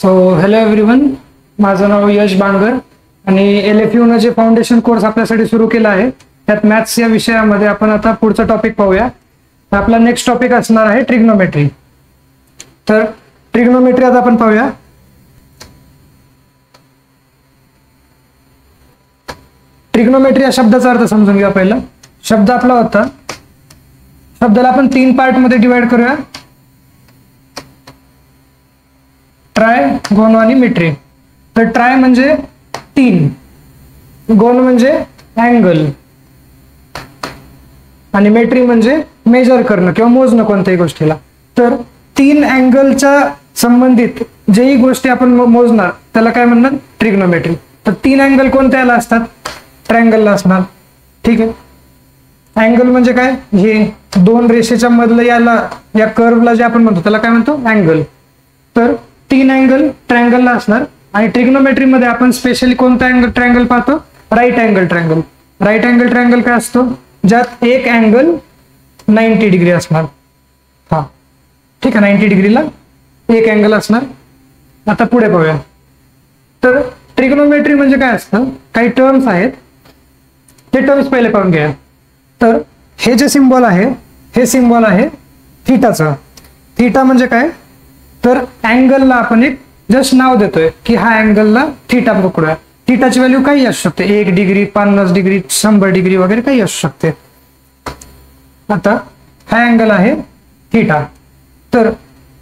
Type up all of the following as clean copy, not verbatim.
So hello everyone, माझं नाव यश बांगर आणि LFU जे फाउंडेशन कोर्स आपल्यासाठी सुरू केला आहे त्यात मॅथ्स या विषयामध्ये आपण आता पुढचा टॉपिक पाहूया. तर आपला नेक्स्ट टॉपिक असणार आहे ट्रिग्नोमेट्री. तर ट्रिग्नोमेट्री आता आपण पाहूया. ट्रिग्नोमेट्री या शब्दाचा अर्थ समजून घ्या. पहिला शब्द आपला होता, शब्दाला आपण 3 पार्ट मध्ये डिवाइड करूया, ट्राय, गोनो आणि मेट्री. तर ट्राय म्हणजे 3, गोन म्हणजे अँगल आणि मेट्री म्हणजे मेजर करणं किंवा मोजणं कोणत्याही गोष्टीला. तर 3 अँगलच्या संबंधित जेही गोष्टी आपण मोजणार त्याला काय म्हणणार, ट्रिग्नोमेट्री. तर 3 अँगल कोणत्याला असतात, ट्रायंगलला असणार. ठीक आहे. अँगल म्हणजे काय, हे 2 रेषेच्या मधलं या कर्वला जे आपण म्हणतो त्याला काय म्हणतो, अँगल. तर 3 अँगल ट्रायंगलला असणार. आणि ट्रिग्नोमेट्री मध्ये आपण स्पेशली कोणता अँगल ट्रायंगल पाहतो, right angle triangle. Right angle triangle काय असतो, ज्यात एक अँगल 90 डिग्री असणार. हा ठीक आहे, 90 डिग्रीला एक अँगल असणार. आता पुढे पाहूया. तर ट्रिग्नोमेट्री म्हणजे काय असतं, काही टर्म्स आहेत, ते टर्म्स पहिले पाहून घ्या. तर हे जे सिम्बॉल आहे, हे सिम्बॉल आहे थीटाचं. थीटा म्हणजे काय, तर अँगलला आपण एक जस्ट नाव देतोय की हा अँगलला थीटा पकडूया. थीटाची व्हॅल्यू काही असू शकते, 1 डिग्री, 50 डिग्री, 100 डिग्री वगैरे काही असू शकते. आता हा अँगल आहे थीटा. तर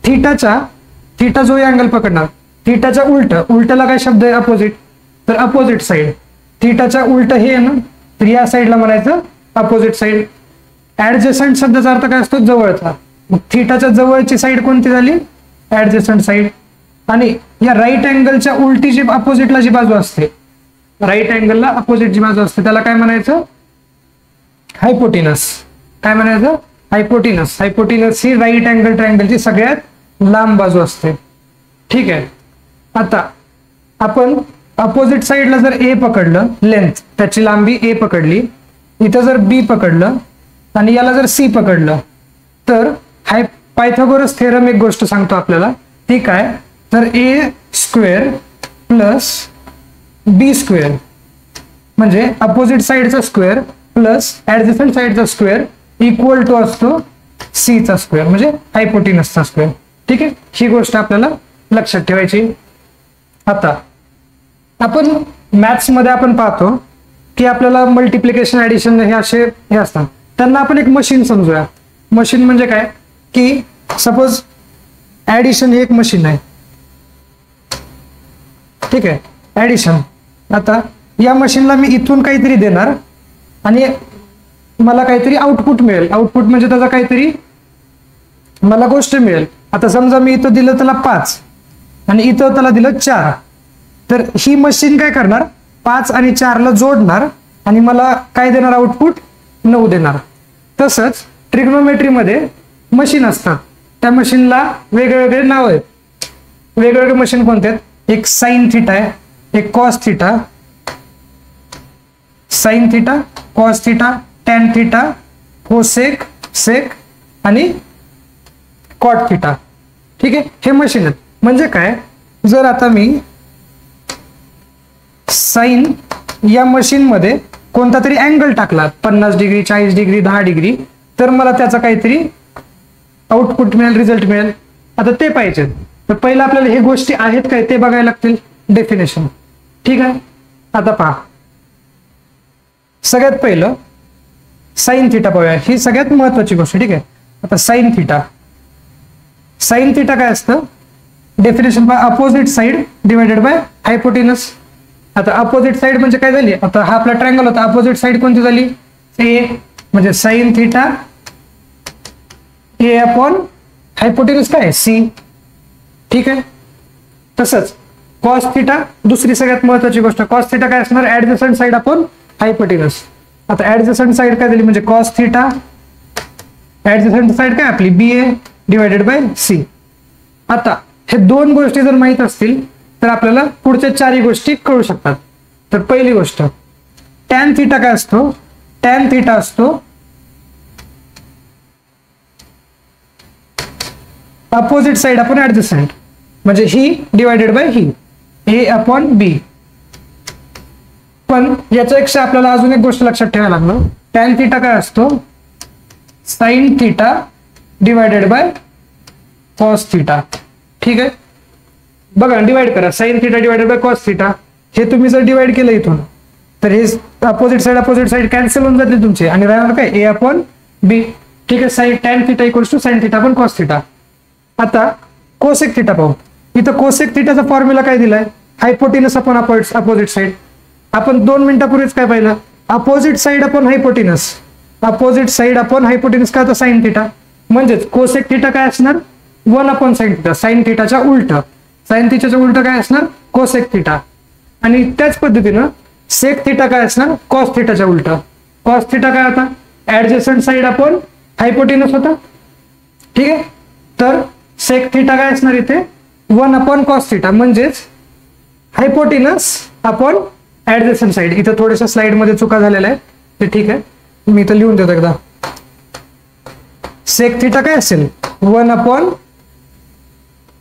थीटा जो अँगल पकडणार, थीटाच्या उलटला काय शब्द आहे, अपोजिट. तर अपोजिट साइड, थीटाच्या उलट हे आहे ना, तर या साइडला म्हणायचं अपोजिट साइड. ऍडजस्टंट शब्दाचा अर्थ काय असतो, जवळचा. मग थीटाच्या जवळची साइड कोणती झाली, ऍडजस्टंट साइड. आणि या राईट अँगलच्या उलटी जी अपोजिटला जी बाजू असते, राईट अँगलला अपोजिट जी बाजू असते त्याला काय म्हणायचं, हायपोटिनस. काय म्हणायचं, हायपोटिनस. हायपोटिनस ही राईट अँगल ट्रायंगलची सगळ्यात लांब बाजू असते. ठीक आहे. आता आपण अपोजिट साइडला जर ए पकडलं, लेंथ त्याची लांबी ए पकडली, इथं जर बी पकडलं आणि याला जर सी पकडलं, तर पायथागोरस थेरम एक गोष्ट सांगतो आपल्याला. ती काय, तर A square plus B square म्हणजे अपोजिट साइडचा स्क्वेअर प्लस ऍडजस्टंट साइडचा स्क्वेअर इक्वल टू असतो सी चा स्क्वेअर म्हणजे हायपोटिनसचा स्क्वेअर. ठीक आहे, ही गोष्ट आपल्याला लक्षात ठेवायची. आता आपण मॅथ्स मध्ये आपण पाहतो की आपल्याला मल्टिप्लिकेशन, ऍडिशन हे असतात. त्यांना आपण एक मशीन समजूया. मशीन म्हणजे काय, की सपोज ऍडिशन ही एक मशीन आहे. ठीक आहे, ऍडिशन. आता या मशीनला मी इथून काहीतरी देणार आणि मला काहीतरी आउटपुट मिळेल. आउटपुट म्हणजे त्याचा काहीतरी मला गोष्ट मिळेल. आता समजा मी इथं दिलं त्याला 5 आणि इथं त्याला दिलं 4. तर ही मशीन काय करणार, 5 आणि 4 ला जोडणार आणि मला काय देणार, आउटपुट 9 देणार. तसंच ट्रिग्नोमेट्री मध्ये मशीन असतात, त्या मशीनला वेगवेगळे नाव आहेत. वेगवेगळे मशीन कोणते आहेत, एक साइन थीटा आहे, एक cos theta, sine theta, cos theta, tan theta, cosec, sec आणि कॉट थीटा. ठीक आहे, हे मशीन आहेत. म्हणजे काय, जर आता मी साइन या मशीन मध्ये कोणता तरी अँगल टाकला, 50 डिग्री, 40 डिग्री, 10 डिग्री, तर मला त्याचा काहीतरी आउटपुट मिळेल, रिझल्ट मिळेल. आता ते पाहिजे. तर पहिलं आपल्याला हे गोष्टी आहेत काय ते बघायला लागतील, डेफिनेशन. ठीक आहे. आता पहा, सगळ्यात पहिलं साइन थीटा पाहूया. ही सगळ्यात महत्वाची गोष्ट. ठीक आहे. आता साइन थीटा, साइन थीटा काय असतं, डेफिनेशन पहा, अपोजिट साइड डिवायडेड बाय हायपोटिनस. आता अपोजिट साइड म्हणजे काय झाली, आता हा आपला ट्रायंगल होता, अपोजिट साइड कोणती झाली, ए म्हणजे साइन थीटा ए अपॉन हायपोटिनस काय, सी. ठीक आहे. तसंच कॉस थीटा, दुसरी सगळ्यात महत्वाची गोष्ट, कॉस थीटा काय असणार, ऍडजस्टंट साइड अपॉन हायपोटिनस. आता ऍडजस्टंट साइड काय झाली म्हणजे कॉस थीटा, ऍडजस्टंट साइड काय आपली बी ए डिवायडेड बाय सी. आता हे 2 गोष्टी जर माहित असतील तर आपल्याला पुढच्या 4 गोष्टी कळू शकतात. तर पहिली गोष्ट, टॅन थीटा काय असतो, टॅन थीटा असतो अपोजिट साइड अपॉन ऍडजस्टंट. म्हणजे ही डिवायडेड बाय ही, ए अपॉन बी. पण याच्यापेक्षा आपल्याला अजून एक गोष्ट लक्षात ठेवायला लागलं, टॅन थिटा काय असतो, sine theta divided by cos theta. ठीक आहे, बघा डिवाइड करा, sine theta divided by cos theta. हे तुम्ही जर डिवाइड केलं इथून तर हे अपोजिट साइड कॅन्सल होऊन जाते तुमचे आणि राहणार काय, ए अपॉन बी. ठीक आहे, sine tan theta equals to sine theta upon cos theta. आता कोसेक थिटा पाहू. इथं कोसेक थिटाचा फॉर्म्युला काय दिलाय, हायपोटेनस अपॉन अपोजिट साइड. आपण 2 मिनिटापूर्वीच काय पाहिलं, opposite side upon hypotenuse, opposite side upon hypotenuse काय होतं, साइन थिटा. म्हणजेच कोसेक थिटा काय असणार, 1 अपॉन साइन थिटा, साइन थिटाच्या उलट. साइन थिटाच्या उलट काय असणार, कोसेक थिटा. आणि त्याच पद्धतीनं सेक थिटा काय असणार, कॉस थिटाच्या उलट. कॉस थिटा काय होता, ऍडजस्टंट साइड अपॉन हायपोटेनस होता. ठीक आहे, तर सेक थिटा काय असणार इथे, 1 अपॉन कॉस थिटा, म्हणजेच हायपोटेनस अपॉन ऍडजस्टंट साइड. इथं थोड्याशा स्लाइड मध्ये चुका झालेल्या आहेत, ते ठीक आहे, मी इथं लिहून देतो एकदा. सेक थिटा काय असेल, 1 अपॉन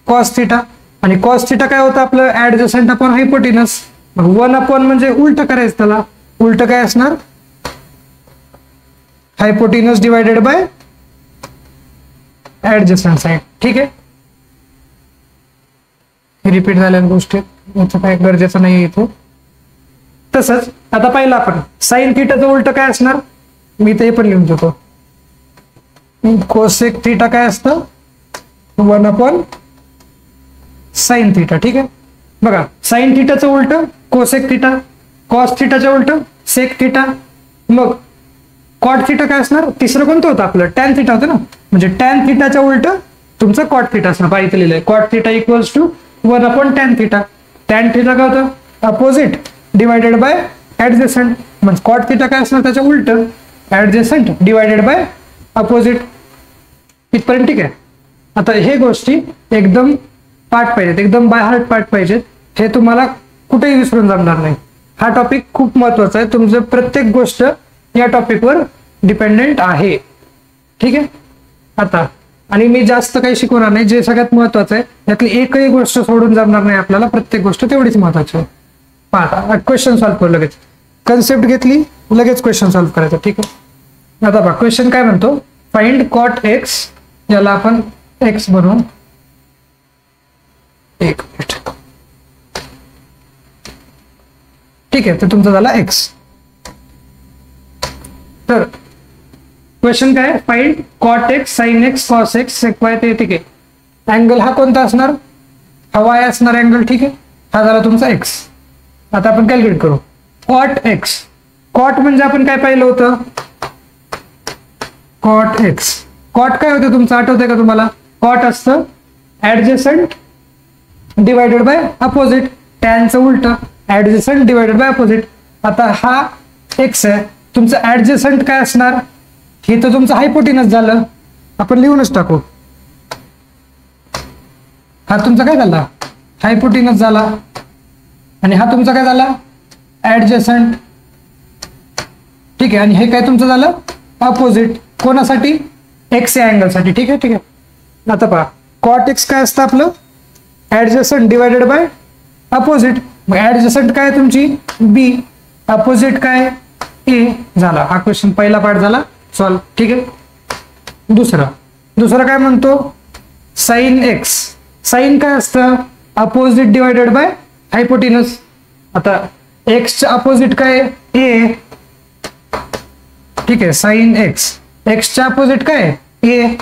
कॉस थिटा, आणि कॉस थिटा काय होतं आपलं, ऍडजस्टंट अपॉन हायपोटेनस. मग 1 अपॉन म्हणजे उलट करायचं, त्याला उलट काय असणार, hypotenuse divided by adjacent side. ठीक आहे, रिपीट झालेल्या गोष्टी याचं काय गरजेचं नाही इथे. तसंच आता पाहिलं आपण साइन थिटाचं उलट काय असणार, मी ते पण लिहून देतो. कोसेक थिटा काय असतं, 1 अपॉन साइन थिटा. ठीक आहे, बघा साइन थिटाचं उलट कोसेक थिटा, कॉस थिटाचं उलट सेक थिटा. मग कॉट थिटा काय असणार, तिसरं कोणतं होतं आपलं, टॅन थिटा होतं ना, म्हणजे टॅन थिटाच्या उलट तुमचं कॉट थिटा असणार. पाहिजे लिहिलंय cot theta equals to 1 upon tan theta. Tan theta काय होतं, अपोजिट डिवायडेड बाय ऍडजस्टंट, म्हणजे कॉट थिटा काय असणार त्याच्या उलट, ऍडजस्टंट डिवायडेड बाय अपोजिट. इथपर्यंत ठीक आहे. आता हे गोष्टी एकदम पाठ पाहिजेत, एकदम बाय हार्ट पाठ पाहिजेत, हे तुम्हाला कुठेही विसरून जाणार नाही. हा टॉपिक खूप महत्वाचा आहे, तुमचं प्रत्येक गोष्ट या टॉपिकवर डिपेंडेंट आहे. ठीक आहे, आता आणि मी जास्त काही शिकवणार नाही, जे सगळ्यात महत्वाचं आहे यातली एकही गोष्ट सोडून जमणार नाही आपल्याला, प्रत्येक गोष्ट तेवढीच महत्वाची आहे. पहा क्वेश्चन सॉल्व्ह करू, लगेच कन्सेप्ट घेतली लगेच क्वेश्चन सॉल्व्ह करायचं. ठीक आहे, आता पहा क्वेश्चन काय म्हणतो, फाइंड कॉट एक्स, याला आपण एक्स बनवू. एक मिनिट, ठीक आहे, तर तुमचा झाला एक्स. तर क्वेश्चन काय, find cot X, sine X, cos X, sec Y. ते ठीक आहे, अँगल हा कोणता असणार, हा वाय असणार अँगल. ठीक आहे, हा झाला तुमचा एक्स. आता आपण कॅल्क्युलेट करू कॉट एक्स. कॉट म्हणजे आपण काय पाहिलं होतं, कॉट एक्स. कॉट काय होतं तुमचं, आठवतंय का तुम्हाला, कॉट असतं ऍडजस्टंट डिवायडेड बाय अपोजिट, टॅनचं उलट ऍडजस्टंट डिवायडेड बाय अपोजिट. आता हा एक्स आहे, तुमचं ऍडजस्टंट काय असणार, हे तर तुमचं हायपोटेनस झालं, आपण लिहूनच टाकू. हा तुमचा काय झाला, हायपोटेनस झाला, आणि हा तुमचा काय झाला, ऍडजस्टंट. ठीक आहे, आणि हे काय तुमचं झालं, अपोजिट. कोणासाठी, एक्स या अँगलसाठी. ठीक आहे, ठीक आहे. आता पहा कॉट एक्स काय असतं आपलं, ऍडजस्टंट डिवायडेड बाय अपोजिट. मग ऍडजस्टंट काय तुमची बी, अपोजिट काय ए. झाला हा क्वेश्चन, पहिला पार्ट झाला सॉल्व. ठीक आहे, दुसरा काय म्हणतो, साइन एक्स. साइन काय असतं, अपोजिट डिवायडेड बाय हायपोटेनस. आता एक्सचं अपोजिट काय ए. ठीक आहे, साइन एक्स, एक्सच्या अपोजिट काय ए,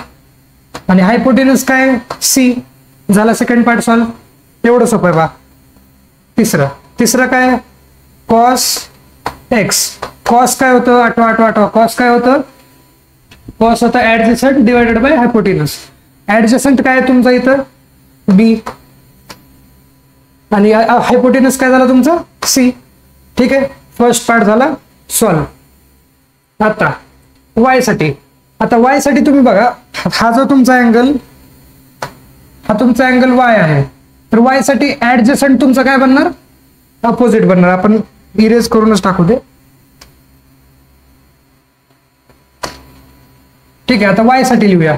आणि हायपोटेनस काय सी. झाला सेकंड पार्ट सॉल्व. एवढं सोपं आहे बा. तिसरं काय, कॉस एक्स. कॉस काय होतं, आठवा कॉस काय होतं, कॉस होतं adjacent divided by hypotenuse. Adjacent काय तुमचा इथं बी, आणि हायपोटेनस काय झाला तुमचा सी. ठीक आहे, फर्स्ट पार्ट झाला सॉल्व. आता वाय साठी, आता वाय साठी तुम्ही बघा, हा जो तुमचा अँगल, हा तुमचा अँगल वाय आहे, तर वाय साठी ऍडजस्टंट तुमचा काय बनणार, अपोजिट बनणार. आपण इरेज करूनच टाकू दे. ठीक आहे, आता वाय साठी लिहूया.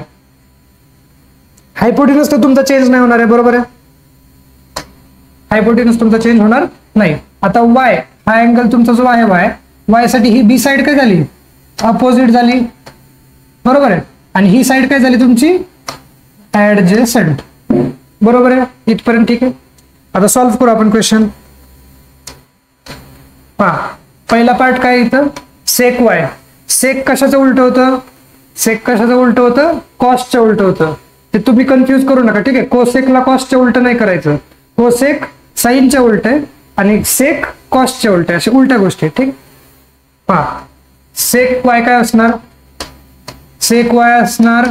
हायपोटेनस तर तुमचा चेंज नाही होणार आहे, बरोबर आहे. हायपोटेनस तुमचा चेंज होणार नाही. आता वाय हा अँगल तुमचा जो आहे वाय साठी ही बी साइड काय झाली, अपोजिट झाली, बरोबर आहे. आणि ही साइड काय झाली तुमची, ऍडजेसंट, बरोबर आहे. इथपर्यंत ठीक आहे. आता सॉल्व्ह करू आपण क्वेश्चन. पहा पहिला पार्ट काय इथं, सेक वाय. सेक कशाचं उलट होतं, सेक कशाचं उलट होतं, कॉस्टचं उलट होतं. ते तुम्ही कन्फ्यूज करू नका, ठीक आहे. कोसेकला कॉस्टच्या उलट नाही करायचं. कोसेक साईनच्या उलट आहे आणि सेक कॉस्टच्या उलट आहे, अशा उलट्या गोष्टी, ठीक. पहा सेक वाय काय असणार, सेक वाय असणार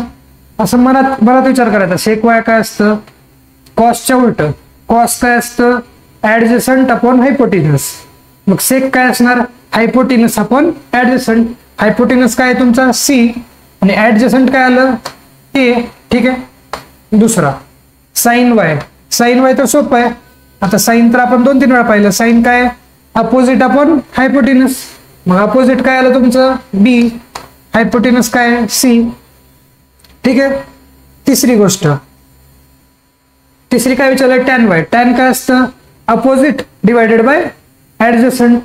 असं मनात विचार करायचा. सेक वाय काय असतं, कॉस्टच्या उलट. कॉस्ट काय असतं, ऍडजसंट अपॉन हायपोटेनस. मग सेक काय असणार, हायपोटेनस अपॉन ऍडजसंट. हायपोटेनस काय आहे तुमचा सी आणि ऍडजसंट काय आलं ए, ठीक आहे. दुसरा साइन वाय. साइन वाय तर सोपं आहे. आता साइन तर आपण 2-3 वेळा पाहिलं. साइन काय, अपोजिट अपॉन हायपोटेनस. मग अपोजिट काय आलं तुमचं बी, हायपोटेनस काय सी, ठीक आहे. तिसरी गोष्ट, तिसरी काय विचारलं, टॅन वाय. टॅन काय असतं, opposite divided bye adjacent.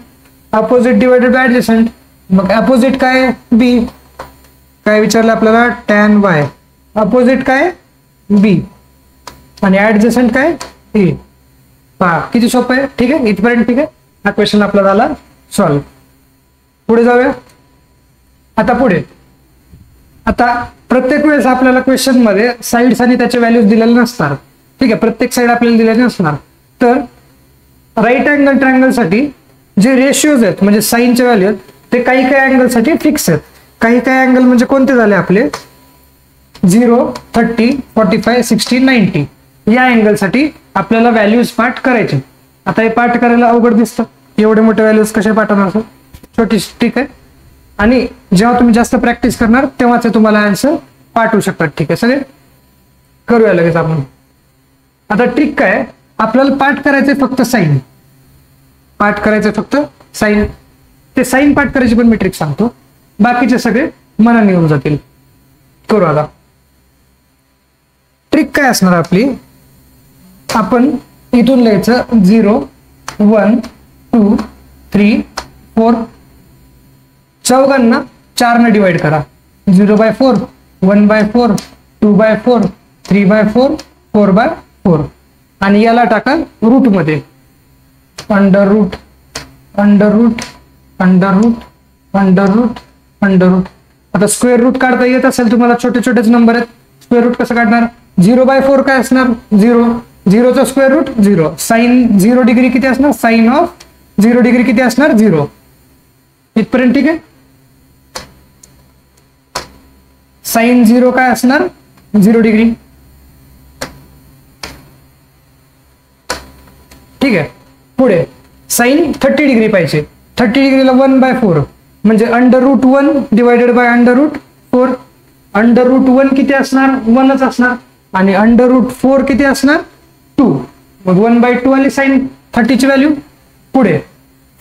Opposite divided bye adjacent. मग अपोजिट काय बी, काय विचारलं आपल्याला, टॅन वाय. अपोजिट काय बी आणि ऍडजसंट काय ए. पहा किती सोपं आहे, ठीक आहे. इथपर्यंत ठीक आहे. हा क्वेश्चन आपला झाला सॉल्व्ह. पुढे जाऊया. आता पुढे, आता प्रत्येक वेळेस आपल्याला क्वेश्चन मध्ये साइड्स आणि त्याचे व्हॅल्यूज दिलेले नसतात, ठीक आहे. प्रत्येक साइड आपल्याला दिलेली नसणार. तर राईट अँगल ट्रायंगल साठी जे रेशिओज आहेत म्हणजे साईनचे व्हॅल्यू आहेत ते काही अँगल साठी फिक्स आहेत. काही अँगल म्हणजे कोणते झाले आपले, 0, 30, 45, 60, 90 या अँगल साठी आपल्याला व्हॅल्यूज पाठ करायचे. आता हे पाठ करायला अवघड दिसतं, एवढे मोठे व्हॅल्यूज कसे पाठवणार, छोटी, ठीक आहे. आणि जेव्हा तुम्ही जास्त प्रॅक्टिस करणार तेव्हाच तुम्हाला आन्सर पाठवू शकतात, ठीक आहे. सगळे करूया लगेच आपण. आता ट्रिक काय, आपल्याला पाठ करायचंय फक्त साइन. पाठ करायचंय फक्त साइन. ते साइन पाठ करायची पण मी ट्रिक सांगतो, बाकीचे सगळे मनाने येऊन जातील. करू आता. ट्रिक काय असणार आपली, आपण इथून लिहायचं 0, 1, 2, 3, 4. चौघांना 4 ने डिवाइड करा. 0/4, 1/4, 2/4, 3/4, 4/4 आणि याला टाका रूट मध्ये. Under root, under root, under root, under root, under root. आता स्क्वेअर रूट काढता येत असेल तुम्हाला, छोटे छोटेच नंबर आहेत. स्क्वेअर रूट कसं काढणार, 0/4 काय असणार 0, 0चा स्क्वेअर रूट 0. साइन 0 डिग्री किती असणार, साइन ऑफ 0 डिग्री किती असणार 0. इथपर्यंत ठीक आहे. साइन 0 काय असणार 0 डिग्री, ठीक आहे. पुढे साइन 30 डिग्री पाहिजे. 30 डिग्रीला 1/4 म्हणजे under root 1 divided by under root 4. Under root 1 किती असणार, 1च असणार. आणि अंडर रूट 4 किती असणार 2. मग 1/2 आली साइन 30 ची व्हॅल्यू. पुढे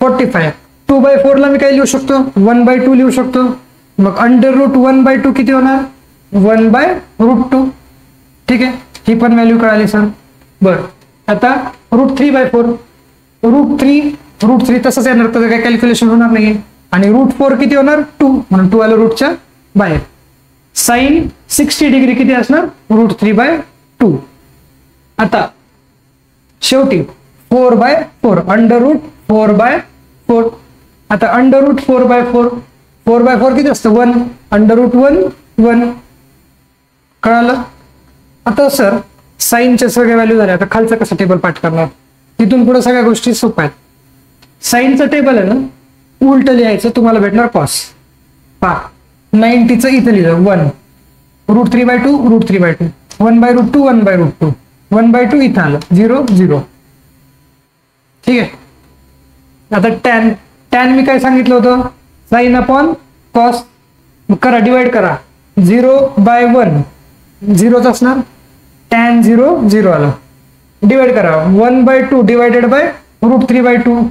45, 2/4 ला मी काय लिहू शकतो, 1/2 लिहू शकतो. मग अंडर रूट 1/2 किती होणार 1/√2, ठीक आहे. ही पण व्हॅल्यू कळाली सर. बर आता रूट 3/4, रूट 3 तसंच येणार, तर काही कॅल्क्युलेशन होणार नाही. आणि रूट 4 किती होणार 2, म्हणून 2 आलं रूटच्या बाहेर. साइन 60 डिग्री किती असणार रूट 3/2. आता शेवटी 4/4, अंडर रूट 4/4. आता अंडर रूट 4/4, 4/4 किती असतं 1, अंडर रूट 1 कळालं. आता सर साइनचे सगळे व्हॅल्यू झाले. आता खालचं कसं टेबल पाठ करणार, तिथून पुढे सगळ्या गोष्टी सोप्या आहेत. साइनचं टेबल आहे ना, उलट लिहायचं, तुम्हाला भेटणार कॉस. पहा 90चं इथं लिहिलं 1, रूट 3/2, रूट 3/2, 1/√2, 1/√2, 1/2 इथं आलं 0, 0, ठीक आहे. आता टॅन मी काय सांगितलं होतं, साइन अपॉन कॉस. करा डिवाइड करा, 0/1 0च असणार, टॅन 0, 0 आलं. डिवाइड करा 1/2 डिवायडेड बाय रूट 3/2.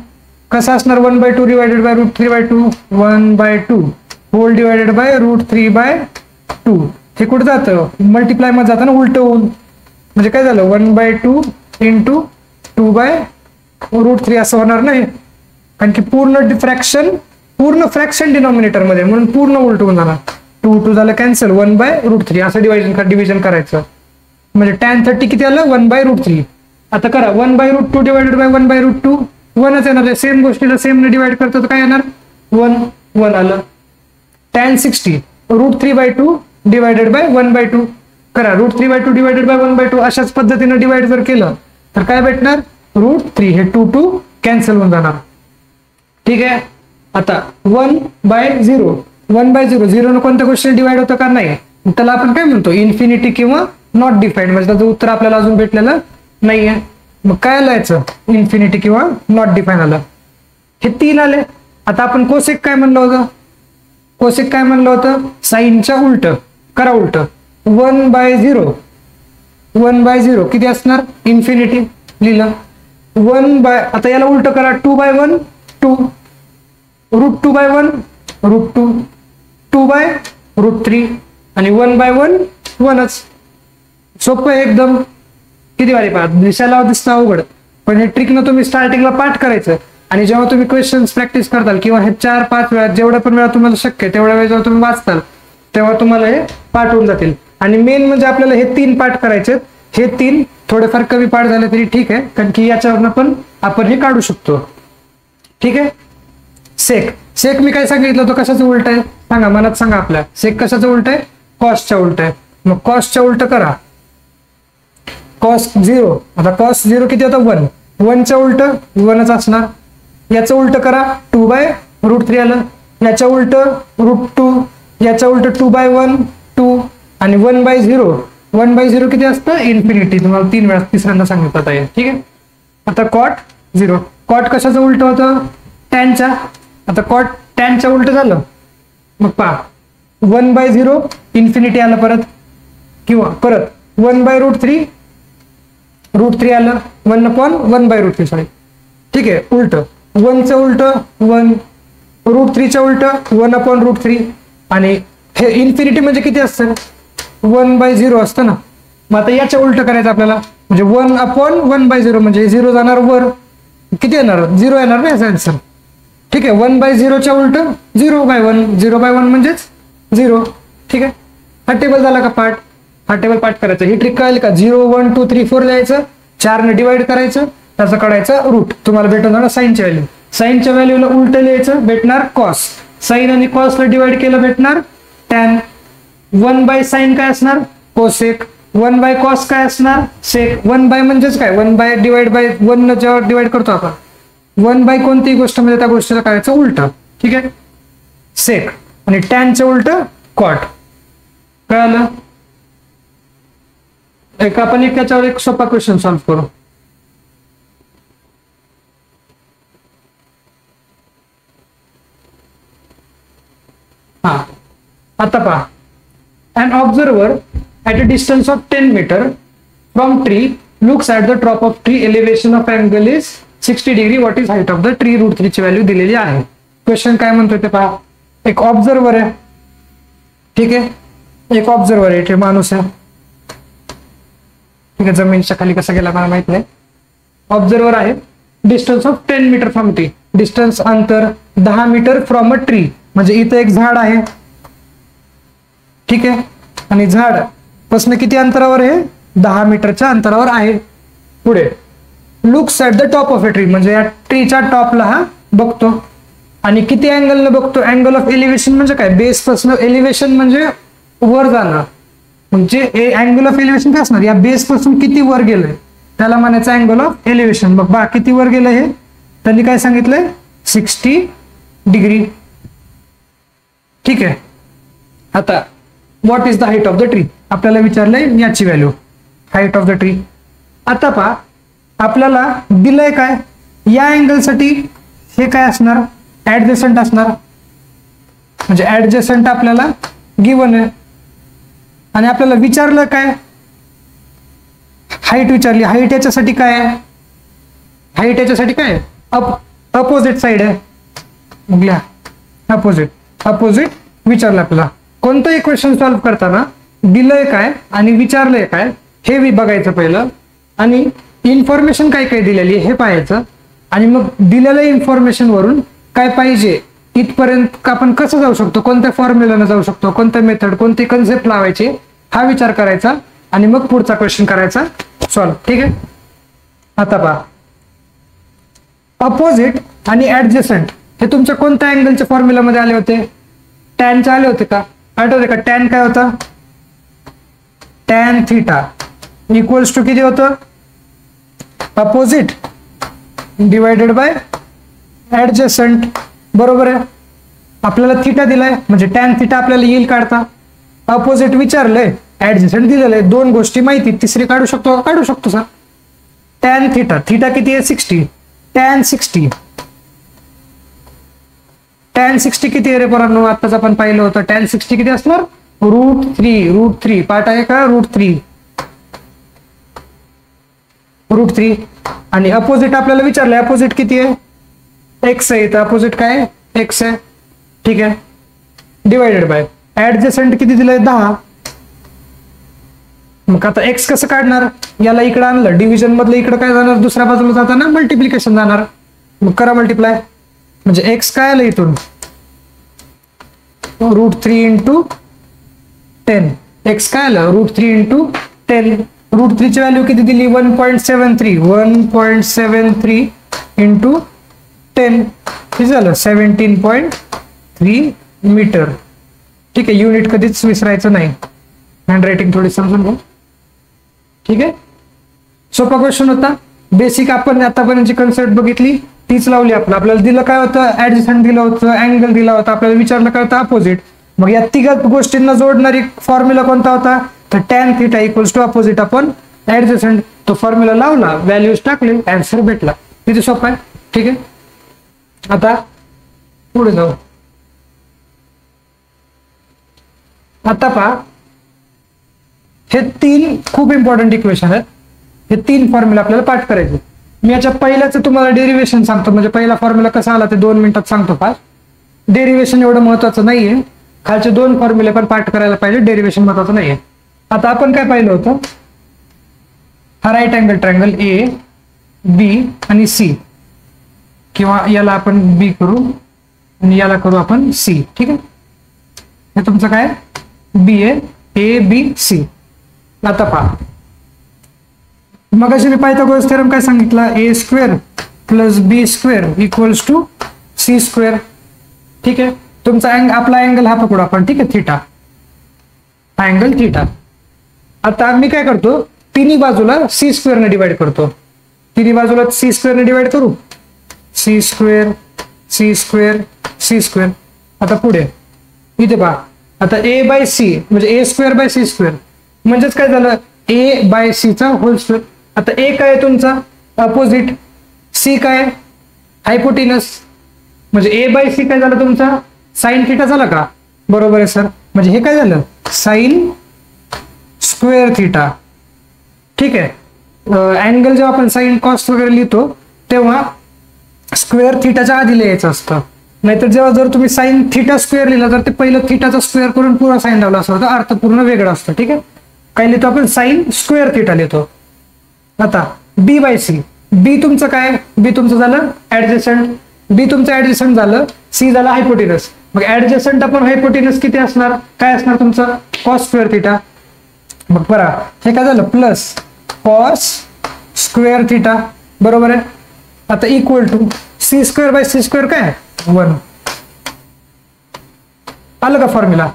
कसं असणार 1/2 divided by root 3/2, 1/2 whole divided by root 3/2. हे कुठं जातं मल्टिप्लाय मध्ये जातं ना, उलट होऊन. म्हणजे काय झालं 1/2 इंटू 2/2 √3 असं होणार नाही, कारण की पूर्ण फ्रॅक्शन डिनॉमिनेटर मध्ये, म्हणून पूर्ण उलटून जाणार. 2 झालं कॅन्सल, 1/√3 असं डिव्हिजन करायचं. म्हणजे tan 30 किती आलं, 1/√3. आता करा 1/√2 डिवायडेड बाय 1/√2, 1च येणार आहे. सेम गोष्टीला सेम ने डिवाइड करतो तर काय येणार, 1 आलं. tan 60 √3/2 डिवायडेड बाय 1/2 करा, √3/2 डिवायडेड बाय 1/2 अशाच पद्धतीने डिवाइड जर केलं तर काय भेटणार, √3. हे 2 कॅन्सल होऊन जाणार. ठीक आहे. आता 1/0 0 न कोणत्या गोष्टीने डिवाइड होतं का, नाही, त्याला आपण काय म्हणतो, इन्फिनिटी किंवा नॉट डिफाईन्ड, म्हणजे त्याचं उत्तर आपल्याला अजून भेटलेलं नाहीये. मग काय लिहायचं, इन्फिनिटी किंवा नॉट डिफाईन आलं. हे 3 आले. आता आपण कोसेक काय म्हणलं होतं, साईनच्या उलट करा, उलट 1/0 किती असणार, इन्फिनिटी लिहिलं. आता याला उलट करा, 2/1 2, √2/1 √2, 2/√3 आणि 1/1 1च. सोपं आहे एकदम. किती वारी पहा, दिसायला दिसतं अवघड, पण हे ट्रिकनं तुम्ही स्टार्टिंगला पाठ करायचं, आणि जेव्हा तुम्ही क्वेश्चन्स प्रॅक्टिस करताल किंवा हे 4-5 वेळा जेवढ्या पण वेळा तुम्हाला शक्य तेवढ्या वेळा जेव्हा तुम्ही वाचताल तेव्हा तुम्हाला हे पाठ होऊन जातील. आणि मेन म्हणजे आपल्याला हे 3 पाठ करायचे. हे 3 थोडेफार कमी पाठ झाले तरी ठीक आहे, कारण की याच्यावरनं पण आपण हे काढू शकतो. ठीक आहे. सेक मी काय सांगितलं होतं, कशाचं उलट आहे सांगा, मनात सांगा आपल्या. सेक कशाचं उलट आहे, कॉसच्या उलट आहे. मग कॉसच्या उलट करा, cos 0. आता cos 0 किती होतं, 1. 1च्या उलट 1च असणार. याचं उलट करा, 2/√3 आलं. याच्या उलट √2, याच्या उलट 2/1 2 आणि 1/0 किती असतं, इन्फिनिटी. तुम्हाला 3 वेळा तिसऱ्यांदा सांगितलं आहे. ठीक आहे. आता cot 0, cot कशाचं उलट होतं, टॅनच्या. आता cot टॅनच्या उलट झालं, मग पहा 1/0 इन्फिनिटी आलं परत, किंवा परत 1/√3 √3 आलं, 1/1/√3 सॉरी. ठीक आहे. उलट 1चं उलट 1, √3च्या उलट 1/√3 आणि हे इन्फिनिटी म्हणजे किती असतं, 1/0 असतं ना. मग आता याच्या उलट करायचं आपल्याला, म्हणजे 1/1/0 म्हणजे 0 जाणार वर, किती येणार, 0 येणार ना याचा आन्सर. ठीक आहे. 1/0च्या उलट 0/1, 0/1 म्हणजेच 0. ठीक आहे. हा टेबल झाला का पाठ, हा टेबल पाठ करायचा. ही ट्रिक कळेल का, 0 1 2 3 4 लिहायचं, 4 ने डिवाइड करायचं, त्याचं काढायचं रूट, तुम्हाला भेटून जाणार साईनच्या व्हॅल्यू. साईनच्या व्हॅल्यूला उलट लिहायचं, भेटणार कॉस. साईन आणि कॉसला डिवाइड केलं भेटणार टॅन. 1/sin काय असणार, कोसेक. 1/cos काय असणार, सेक. 1/ म्हणजेच काय, 1/ डिवाइड बाय 1 जेव्हा डिवाइड करतो आपण, 1/ कोणतीही गोष्ट म्हणजे त्या गोष्टीला करायचं उलट. ठीक आहे. सेक आणि टॅनचं उलट कॉट. कळालं. आपण याच्यावर एक सोपा क्वेश्चन सॉल्व्ह करू. हा, आता पहा. An observer at a distance of 10 meter from tree looks at the top of tree. Elevation of angle is 60 degree. What is height of the tree? √3 ची व्हॅल्यू दिलेली आहे. क्वेश्चन काय म्हणतोय ते पहा. एक ऑब्झर्वर आहे. ठीक आहे. एक ऑब्झर्वर आहे, ते माणूस आहे. ठीक आहे. जमिनीच्या खाली कसा गेला मला माहित नाही. ऑब्झर्वर आहे. Distance of 10 metre from tree. Distance अंतर 10 मीटर फ्रॉम अ ट्री, म्हणजे इथं एक झाड आहे. ठीक आहे. आणि झाड पासून किती अंतरावर आहे, 10 मीटरच्या अंतरावर आहे. पुढे looks at the top of a tree, म्हणजे या ट्रीच्या टॉपला हा बघतो. आणि किती अँगलनं बघतो, अँगल ऑफ एलिव्हेशन म्हणजे काय, बेस पासून एलिव्हेशन म्हणजे वर जाणं, म्हणजे अँगल ऑफ एलिव्हेशन काय असणार, या बेस पासून किती वर गेलंय त्याला म्हणायचं अँगल ऑफ एलिव्हेशन. बघ बा किती वर गेलं हे त्यांनी काय सांगितलंय, 60 डिग्री. ठीक आहे. आता what is the height of the tree, आपल्याला विचारलंय याची value, height of the tree. आता पहा आपल्याला दिलंय काय, या अँगल साठी हे काय असणार, ऍडजस्टंट असणार, म्हणजे ऍडजस्टंट आपल्याला गिवन आहे. आणि आपल्याला विचारलं काय, हाईट विचारली. हाईट याच्यासाठी काय आहे, हाईट याच्यासाठी काय, अपोजिट साइड आहे. मग अपोजिट विचारलं आपल्याला. कोणतंही क्वेश्चन सॉल्व्ह करताना दिलंय काय आणि विचारलंय काय हे बघायचं पहिलं, आणि इन्फॉर्मेशन काय काय दिलेली हे पाहायचं. आणि मग दिलेल्या इन्फॉर्मेशन वरून काय पाहिजे इथपर्यंत आपण कसं जाऊ शकतो, कोणत्या फॉर्म्युलाने जाऊ शकतो, कोणत्या मेथड, कोणते कन्सेप्ट लावायचे हा विचार करायचा आणि मग पुढचा क्वेश्चन करायचा सॉल्व. ठीक आहे. आता पहा, अपोजिट आणि ऍडजसंट हे तुमच्या कोणत्या अँगलच्या फॉर्म्युलामध्ये आले होते? टॅनचे आले होते का? आठवते का? टॅन काय होता? टॅन थिटा इक्वल्स टू किती होतं? Opposite divided bye adjacent. बरोबर आहे. आपल्याला थिटा दिलाय म्हणजे टॅन थिटा आपल्याला येईल काढता. अपोजिट विचारलंय, ऍडजसंट दिलेलं आहे, दोन गोष्टी माहिती, तिसरी काढू शकतो? काढू शकतो सर. टॅन थिटा, थिटा किती आहे? 60. टॅन 60, टॅन 60 किती आहे रे पोरांनो? आताच आपण पाहिलं होतं. टॅन 60 किती असणार? √3 पार्ट आहे का? √3 आणि अपोजिट आपल्याला विचारलंय, अपोजिट किती आहे? एक्स आहे. तर अपोजिट काय? एक्स आहे. ठीक आहे. डिवायडेड बाय ऍडजसंट किती दिलंय? 10. मग आता एक्स कसं काढणार? याला इकडे आणलं, डिव्हिजन मधलं इकडे काय जाणार? दुसऱ्या बाजूला जाताना मल्टिप्लिकेशन जाणार. मग करा मल्टिप्लाय. म्हणजे एक्स काय आलं इथून? √3 × 10. एक्स काय आलं? √3 × 10. √3 ची व्हॅल्यू किती दिली? 1.73. 1.73 × 10 किती झालं? 17.3 मीटर. ठीक आहे. युनिट कधीच विसरायचं नाही. हँड रायटिंग थोडी समजून घ्या. ठीक आहे. सोपा क्वेश्चन होता. बेसिक आपण आतापर्यंतची कन्सेप्ट बघितली तीच लावली. आपल्याला दिलं काय होतं? ऍडजसंट दिलं होतं, अँगल दिला होता, आपल्याला विचारलं काय होतं? अपोजिट. मग या तिघ गोष्टींना जोडणारी फॉर्म्युला कोणता होता? तर tan theta equals to opposite upon adjacent. तो फॉर्म्युला लावला, व्हॅल्यूज टाकले, आन्सर भेटला. किती सोपा आहे. ठीक आहे. आता पुढे जाऊ. आता पहा, हे 3 खूप इम्पॉर्टंट इक्वेशन आहेत. हे 3 फॉर्म्युला आपल्याला पाठ करायचे. मी याच्या पहिल्याचं तुम्हाला डेरिव्हेशन सांगतो, म्हणजे पहिला फॉर्म्युला कसा आला ते 2 मिनिटात सांगतो फास्ट. डेरिव्हेशन एवढं महत्वाचं नाहीये, खालचे 2 फॉर्म्युले पण पाठ करायला पाहिजे, डेरिव्हेशन महत्वाचं नाहीये. आता आपण काय पाहिलं होतं? हा राईट अँगल ट्रायंगल ए, बी आणि सी, किंवा याला आपण बी करू आणि याला करू आपण सी. ठीक आहे. हे तुमचं काय? बी आहे. A B C. आता पहा, मगाशी मी पायथागोरस थेरम काय सांगितलं? a² + b² equals to c². ठीक आहे. तुमचा आपला अँगल हा पकडू आपण. ठीक आहे. Theta, angle theta. आता मी काय करतो? तिन्ही बाजूला c² ने डिवाइड करतो. तिन्ही बाजूला c² ने डिवाइड करू. c², c², c². आता पुढे इथे पहा, आता a/c म्हणजे a²/c², म्हणजेच काय झालं? a/c चा होल स्क्वेअर. आता a काय तुमचा? अपोजिट. c काय? हायपोटेनस. म्हणजे a/c काय झालं तुमचा? साइन थिटा झाला का? बरोबर आहे सर. म्हणजे हे काय झालं? Sign square theta. ठीक आहे. अँगल जेव्हा आपण साइन कॉस वगैरे लिहितो तेव्हा स्क्वेअर थिटाच्या आधी लिहायचं असतं. नाहीतर जेव्हा जर तुम्ही साइन थिटा स्क्वेअर लिहिला तर ते पहिलं थिटाचा स्क्वेअर करून पूर्ण साइन लावला असं होतं, अर्थ पूर्ण वेगळा असतं. ठीक आहे. काय लिहितो आपण? साइन स्क्वेअर थिटा लिहितो. आता b/c, बी तुमचं काय? बी तुमचं झालं ऍडजसंट. बी तुमचं ऍडजसंट झालं, सी झाला हायपोटेनस. मग ऍडजसंट आपण हायपोटेनस किती असणार? काय असणार तुमचं? Cos square theta. मग बरा हे काय झालं? Plus cos square theta. बरोबर आहे. आता इक्वल टू c²/c² काय? 1. आलं का फॉर्म्युला?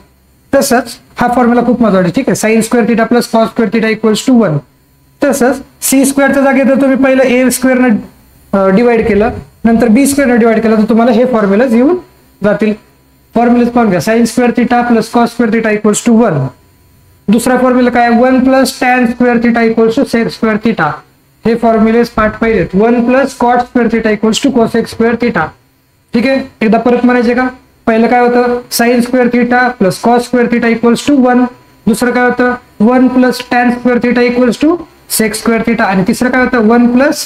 तसंच हा फॉर्म्युला खूप महत्वाचा. ठीक आहे. Sine square theta plus cos square theta equals to 1. तसंच c² च्या जागी जर तुम्ही पहिलं a² ने डिवाइड केलं, नंतर b² ने डिवाइड केलं, तर तुम्हाला हे फॉर्म्युला येऊन जातील. फॉर्म्युला पाहून घ्या. Sine square theta plus cos square theta equals to 1. दुसरा फॉर्म्युला काय? 1 + tan square theta equals to sec square theta. हे फॉर्म्युले पाठ पाहिजेत. 1 + cot square theta equals to cosec square theta. ठीक आहे. एकदा परत म्हणायचे का? पहिलं काय होतं? Sine square theta plus cos square theta equals to 1. दुसरं काय होतं? 1 + tan square theta equals to sec square theta. आणि तिसरं काय होतं? 1 +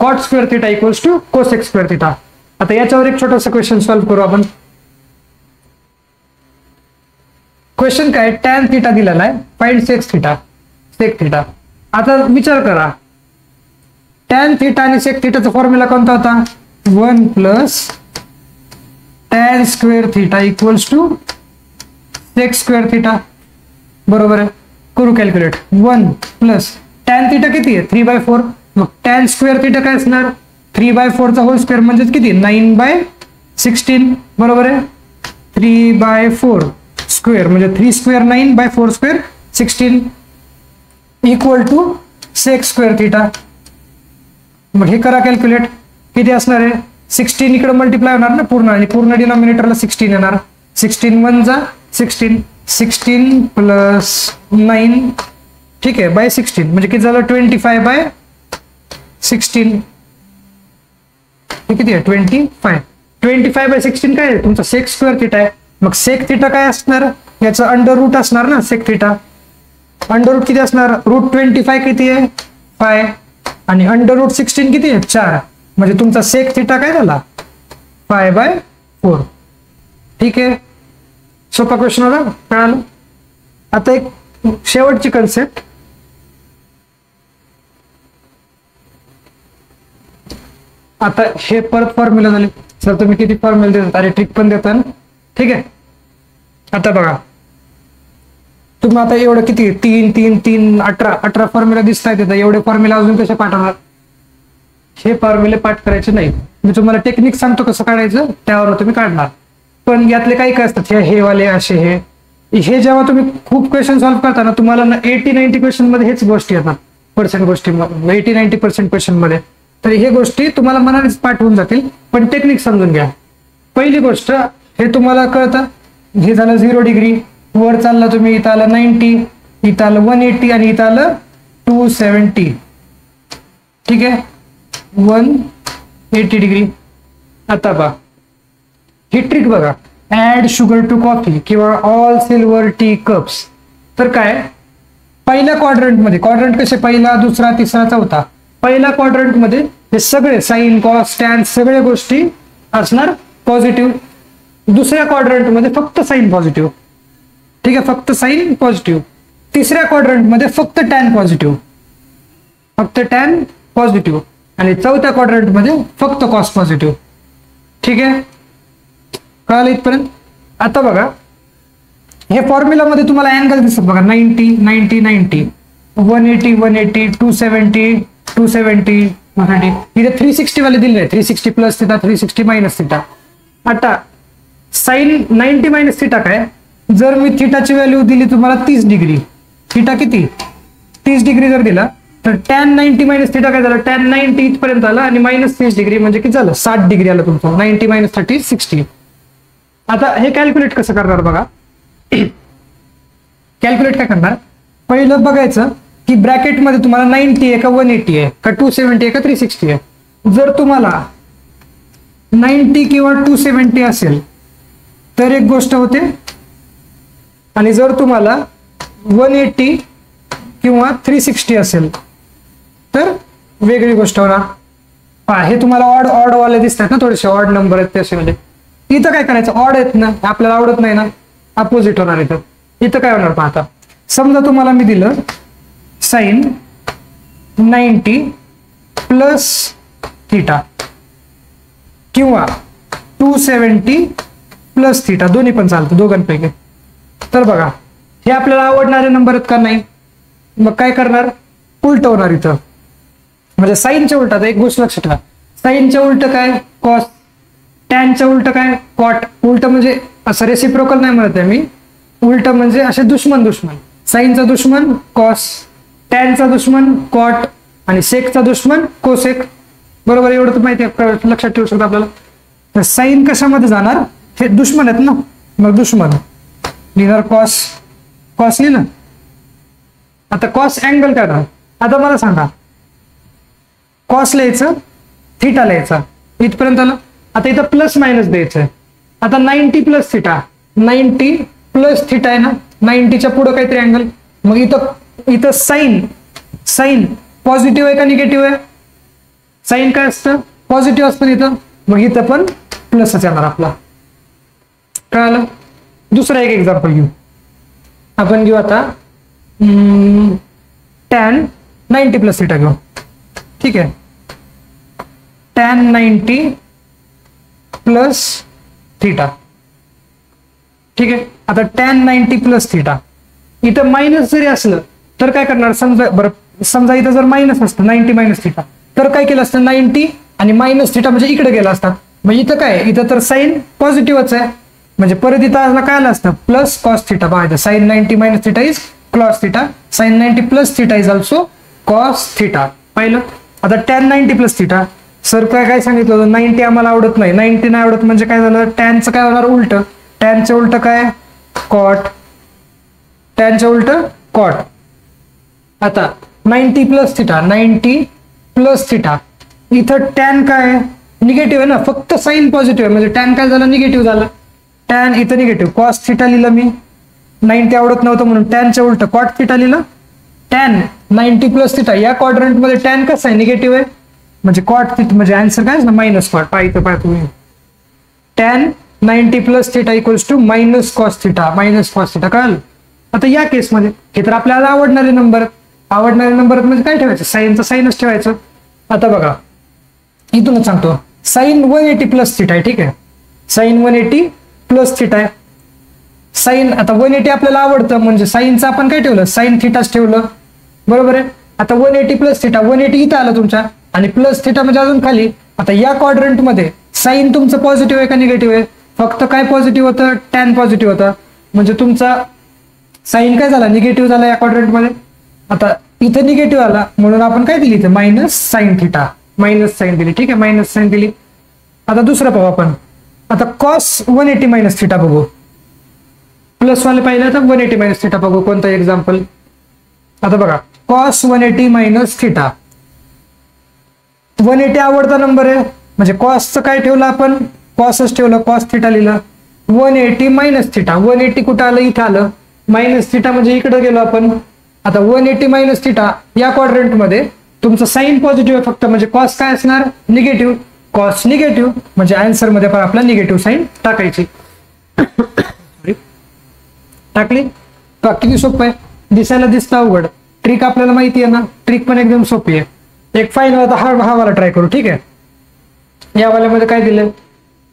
cot square theta equals to cosec square theta. आता याच्यावर एक छोटासा क्वेश्चन सॉल्व्ह करू आपण. क्वेश्चन काय? टॅन थिटा दिलेला आहे, फाइंड सेक थिटा. आता विचार करा, टॅन थिटा आणि सेक थिटाचा फॉर्म्युला कोणता होता? 1 plus tan square theta equals to sec square theta. बरोबर आहे. करू कॅल्क्युलेट. 1 प्लस टॅन थिटा किती आहे? 3/4. मग टॅन स्क्वेअर थिटा काय असणार? 3/4 चा होल स्क्वेअर म्हणजेच किती? 9/16. बरोबर आहे. 3/4 स्क्वेअर म्हणजे 3 square 9/4 square 16 equal to sec square theta. मग हे करा कॅल्क्युलेट. किती असणार आहे? 16 इकडे मल्टिप्लाय होणार ना पूर्ण, आणि पूर्ण डिनॉमिनेटरला 16 येणार. 16 1 जा 16. 16 प्लस 9 ठीक आहे बाय 16 म्हणजे किती झालं? 25/16. हे किती आहे? 25. 25/16 काय आहे? तुमचा सेक स्क्वेअर थिटा आहे. मग सेक थिटा काय असणार? याचं अंडर रूट असणार ना सेक थिटा. अंडर रूट किती असणार? रूट 25 किती आहे? 5 आणि अंडर रूट 16 किती आहे? 4. म्हणजे तुमचा सेक थिटा काय झाला? 5/4. ठीक आहे. सोपा क्वेश्चन होता. कळालं? आता एक शेवटची कन्सेप्ट. आता हे परत फॉर्म्युला झाले. सर तुम्ही किती फॉर्म्युला देतात? अरे ट्रिक पण देता ना. ठीक आहे. आता बघा तुम्ही आता एवढं किती 3 3 3 18 फॉर्म्युला दिसतायत तिथं. एवढे फॉर्म्युला अजून कसे पाठवणार? हे फॉर्म्युले पाठ करायचे नाही. मी तुम्हाला टेक्निक सांगतो कसं काढायचं, त्यावर तुम्ही काढणार. पण यातले काही काय असतात हे वाले असे हे जेव्हा तुम्ही खूप क्वेश्चन सॉल्व्ह करताना तुम्हाला ना 80-90 क्वेश्चन मध्ये हेच गोष्टी येतात. पर्सेंट गोष्टी 80-90% क्वेश्चन मध्ये. तर हे गोष्टी तुम्हाला मनानेच पाठवून जातील. पण टेक्निक समजून घ्या. पहिली गोष्ट हे तुम्हाला कळतं. हे झालं 0 डिग्री. वर चालला तुम्ही, इथं आलं 90, इथं आलं 180 आणि इथं आलं 270. ठीक आहे. 180 डिग्री. आता बघा ही ट्रिक बघा. ऍड शुगर टू कॉफी किंवा ऑल सिल्वर टी कप्स. तर काय पहिल्या क्वाड्रंट मध्ये, क्वाड्रंट कसे? पहिला, दुसरा, तिसरा, चौथा. पहिल्या क्वाड्रंट मध्ये हे सगळे साइन कॉस टॅन सगळ्या गोष्टी असणार पॉझिटिव्ह. दुसऱ्या क्वाड्रंट मध्ये फक्त साइन पॉझिटिव्ह. ठीक आहे. फक्त साइन पॉझिटिव्ह. तिसऱ्या क्वाड्रंट मध्ये फक्त टॅन पॉझिटिव्ह. फक्त टॅन पॉझिटिव्ह. आणि चौथ्या क्वाड्रंट मध्ये फक्त कॉस पॉझिटिव्ह. ठीक आहे. कळालं इथपर्यंत? आता बघा हे फॉर्म्युला मध्ये तुम्हाला अँगल दिसत बघा. 90 90 90 180 180 270 270 180. इथे 360 वाले दिले. 360 प्लस थिटा 360 मायनस थिटा. आता साइन 90 मायनस थिटा काय? जर मी थिटाची व्हॅल्यू दिली तुम्हाला 30 डिग्री. थिटा किती? 30 डिग्री जर दिला तर टॅन 90 मायनस थिटा काय झालं? टॅन 90 इथपर्यंत आला आणि मायनस 30 डिग्री म्हणजे किती झालं? 60 डिग्री आलं तुमचं. 90 मायनस 30 60. आता हे कॅल्क्युलेट कसं करणार बघा. कॅल्क्युलेट काय करणार? पहिलं बघायचं की ब्रॅकेटमध्ये तुम्हाला 90 आहे का 180 आहे का 270 आहे का 360 आहे. जर तुम्हाला 90 किंवा 270 असेल तर एक गोष्ट होते, आणि जर तुम्हाला 180 किंवा 360 असेल तर वेगळी गोष्ट होणार. पहा हे तुम्हाला ऑड वाले दिसतात ना, थोडेसे ऑड नंबर आहेत त्याचे. म्हणजे इथं काय करायचं? ऑड आहेत ना, आपल्याला आवडत नाही ना, अपोजिट होणार. इथं काय होणार पहा. आता समजा तुम्हाला मी दिलं साइन 90 प्लस थिटा किंवा 270 प्लस थिटा, दोन्ही पण चालतं दोघांपैकी. तर बघा हे आपल्याला आवडणारे नंबर आहेत का? नाही. मग काय करणार? उलट होणार इथं. म्हणजे साईनच्या उलट. एक गोष्ट लक्षात ठेवा. साईनच्या उलट काय? कॉस. टॅनच्या उलट काय? कॉट. उलट म्हणजे असं रेसिप्रोकल नाही म्हणत आहे मी. उलट म्हणजे असे दुश्मन. साईनचा दुश्मन कॉस, टॅनचा दुश्मन कॉट आणि सेकचा दुश्मन कोसेक. बरोबर. एवढं तर माहिती आहे, लक्षात ठेवू शकतो आपल्याला. तर साईन कशामध्ये जाणार? हे दुश्मन आहेत ना, मग दुश्मन लिहिणार कॉस. कॉस लिहिलं. आता कॉस अँगल काय राहणार? आता मला सांगा कॉस लिहायचं, थिटा लिहायचा, इथपर्यंत आलं. आता इथं प्लस मायनस द्यायचं. आता 90 प्लस थिटा, 90 प्लस थिटा आहे ना, 90च्या पुढे काहीतरी अँगल. मग इथं साइन पॉझिटिव्ह आहे का निगेटिव्ह आहे? साइन काय असतं? पॉझिटिव्ह असतं इथं. मग इथं पण प्लसच येणार आपला. कळालं? दुसरा एक एक्झाम्पल घेऊ आपण. घेऊ आता टॅन 90 प्लस थिटा घेऊ. ठीक आहे. tan 90 plus theta. ठीक आहे, आता tan 90 प्लस थिटा इथं मायनस जरी असलं तर काय करणार, समजा इथं जर मायनस असतं 90 मायनस थिटा तर काय केलं असतं, 90 आणि मायनस थिटा म्हणजे इकडे गेला असतात. म्हणजे इथं काय, इथं तर साईन पॉझिटिव्हच आहे, म्हणजे परत इथं काय आलं असतं प्लस कॉस थिटा. बघा sine 90 minus theta is cos theta, sine 90 plus theta is also cos theta. पाहिलं. आता tan 90 प्लस थिटा, सर काय सांगितलं होतं, 90 आम्हाला आवडत नाही, 90 नाही आवडत म्हणजे काय झालं, टॅनचं काय होणार उलट, टॅनचं उलट काय कॉट, टॅनचं उलट कॉट. आता 90 प्लस थिटा, 90 प्लस थिटा, इथं टॅन काय निगेटिव्ह आहे ना, फक्त साइन पॉझिटिव्ह आहे म्हणजे टॅन काय झालं निगेटिव्ह झालं, टॅन इथं निगेटिव्ह, कॉस थिटा लिहिलं मी, 90 आवडत नव्हतं म्हणून टॅनच्या उलट कॉट थिटा लिहिलं. टॅन 90 प्लस थिटा या क्वाड्रंट मध्ये टॅन कसं आहे निगेटिव्ह आहे म्हणजे कॉट थिटा म्हणजे आन्सर काय ना मायनस कॉट. पाहिजे तुम्ही tan 90 plus theta equals to minus cos theta, minus cos theta. कळलं. आता या केसमध्ये हे तर आपल्याला आवडणारे नंबर म्हणजे काय ठेवायचं, साईनचं साईनच ठेवायचं. आता बघा इथूनच सांगतो, साइन 180 प्लस थिटा आहे. ठीक आहे, साइन 180 प्लस थिटा आहे. साइन आता 180 आपल्याला आवडतं म्हणजे साईनचं आपण काय ठेवलं, साइन थिटाच ठेवलं, बरोबर आहे. आता 180 प्लस थिटा, 180 इथं आलं तुमच्या आणि प्लस थिटा म्हणजे अजून खाली. आता या क्वाड्रंट मध्ये साइन तुमचं पॉझिटिव्ह आहे का निगेटिव्ह आहे, फक्त काय पॉझिटिव्ह होतं, टॅन पॉझिटिव्ह होतं म्हणजे तुमचा साइन काय झाला निगेटिव्ह झाला या क्वाड्रंट मध्ये. आता इथं निगेटिव्ह आला म्हणून आपण काय दिली इथं minus sine theta, minus sine दिली. ठीक आहे, मायनस साइन दिली. आता दुसरं पाहू आपण, आता कॉस 180 मायनस थिटा बघू, प्लस वाले पाहिलं तर 180 मायनस थिटा बघू कोणतं एक्झाम्पल. आता बघा कॉस 180 मायनस थिटा, 180 आवडता नंबर आहे म्हणजे कॉसचं काय ठेवलं आपण, कॉसच ठेवलं, कॉस थिटा लिहिलं. 180 मायनस थिटा, 180 कुठं आलं इथं आलं, मायनस थिटा म्हणजे इकडे गेलो आपण. आता 180 मायनस थिटा या क्वाड्रंट मध्ये तुमचं साइन पॉझिटिव्ह आहे फक्त म्हणजे कॉस काय असणार निगेटिव्ह, कॉस निगेटिव्ह म्हणजे आन्सर मध्ये पण आपला निगेटिव्ह साइन टाकायची. टाकली का, किती सोपं आहे, दिसायला दिसतं अवघड, ट्रिक आपल्याला माहिती आहे ना, ट्रिक पण एकदम सोपी आहे. एक फायनल आता हा वाला ट्राय करू. ठीक आहे, या वाल्यामध्ये काय दिलं,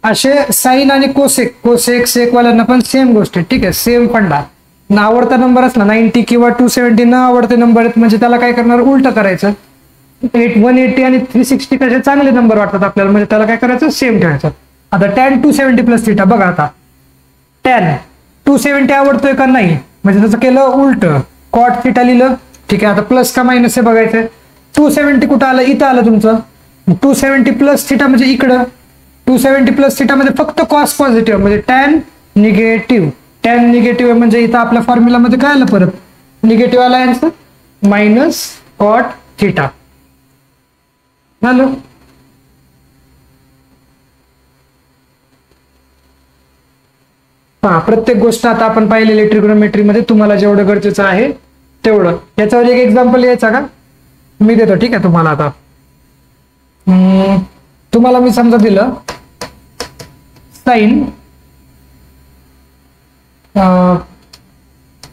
असे साइन आणि कोसेक, कोसेक सेक वाल्यांना पण सेम गोष्ट आहे. ठीक आहे, सेम फंडा. ना आवडता नंबर असला 90 किंवा 270 न आवडते नंबर आहेत म्हणजे त्याला काय करणार उलट करायचं. 180 आणि 360 कसे चांगले नंबर वाटतात आपल्याला म्हणजे त्याला काय करायचं सेम ठेवायचं. आता tan 270 प्लस थिटा बघा, आता tan 270 आवडतोय का नाही म्हणजे त्याचं केलं उलट, कॉट थिटा लिहिलं. ठीक आहे, आता प्लस का मायनस हे बघायचं. 270 कुठं आलं इथं आलं तुमचं, 270 प्लस थिटा म्हणजे इकडं, 270 प्लस थिटा मध्ये फक्त कॉस पॉझिटिव्ह म्हणजे टॅन निगेटिव्ह, टॅन निगेटिव्ह म्हणजे इथं आपल्या फॉर्म्युलामध्ये काय आलं परत निगेटिव्ह आला आन्सर मायनस कॉट थिटा. झालं. हा प्रत्येक गोष्ट आता आपण पाहिलेली ट्रिग्नोमेट्री मध्ये तुम्हाला जेवढं गरजेचं आहे तेवढं. याच्यावर एक एक्झाम्पल यायचा का मी देतो. ठीक आहे, तुम्हाला आता तुम्हाला मी समजा दिलं साइन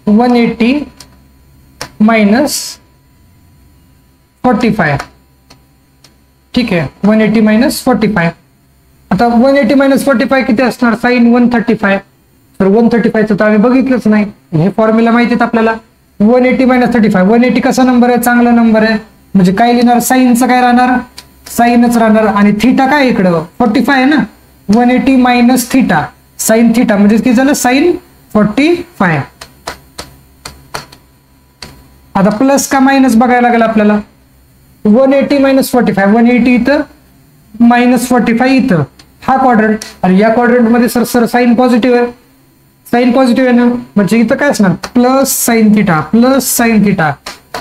180 मायनस 45. ठीक आहे, 180 मायनस 45. आता 180 मायनस 45 किती असणार, साइन 135. तर 135 तर आम्ही बघितलंच नाही, हे फॉर्म्युला माहिती आहे आपल्याला. 180 मायनस 35, 180 कसा नंबर आहे, चांगला नंबर आहे म्हणजे काय लिहिणार, साइनचं काय राहणार, साइनच राहणार. आणि थिटा काय इकडं 45 आहे ना, 180 मायनस थिटा साइन थिटा म्हणजे किती झालं साइन 45. आता प्लस का मायनस बघायला लागेल आपल्याला. 180 मायनस 45, 180 इथं मायनस 45 इथं, हा क्वाड्रंट आणि या क्वाड्रंट मध्ये सर साइन पॉझिटिव्ह आहे, साइन पॉझिटिव्ह आहे ना म्हणजे इथं काय असणार plus sine theta, plus sine theta.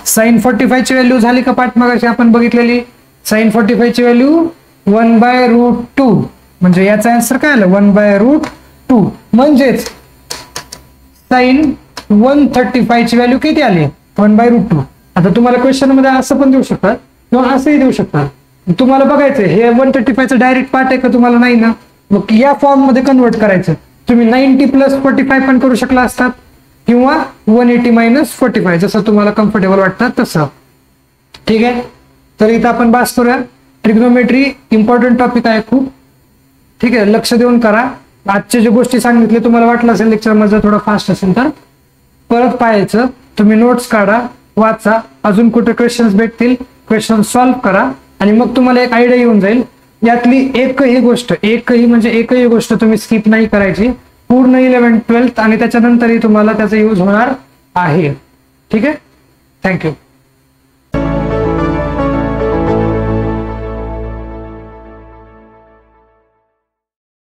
Sine 45 ची व्हॅल्यू झाली का पाठमागाशी आपण बघितलेली, साइन 45 ची व्हॅल्यू 1/√2 म्हणजे याचा आन्सर काय आलं 1/√2 म्हणजेच साइन 135 ची व्हॅल्यू किती आली 1/√2. आता तुम्हाला क्वेश्चन मध्ये असं पण देऊ शकतात किंवा असंही देऊ शकतात, तुम्हाला बघायचं हे 135 चा डायरेक्ट पार्ट आहे का तुम्हाला नाही ना, मग या फॉर्म मध्ये कन्वर्ट करायचं. तुम्ही 90 प्लस 45 पण करू शकला असतात किंवा 180 मायनस 45 जसं तुम्हाला कम्फर्टेबल वाटतं तसं. ठीक आहे, तर इथं आपण बास करूया. ट्रिग्नोमेट्री इम्पॉर्टंट टॉपिक आहे खूप, ठीक आहे, लक्ष देऊन करा. आजच्या जे गोष्टी सांगितले तुम्हाला वाटलं असेल लेक्चर मध्ये थोडं फास्ट असेल तर परत पाहायचं, तुम्ही नोट्स काढा, वाचा, अजून कुठे क्वेश्चन्स भेटतील क्वेश्चन सॉल्व्ह करा आणि मग तुम्हाला एक आयडिया येऊन जाईल. यातली एकही गोष्ट तुम्ही स्किप नाही करायची, पूर्ण 11th 12th आणि त्याच्यानंतरही तुम्हाला त्याचा यूज होणार आहे. ठीक आहे, थँक्यू.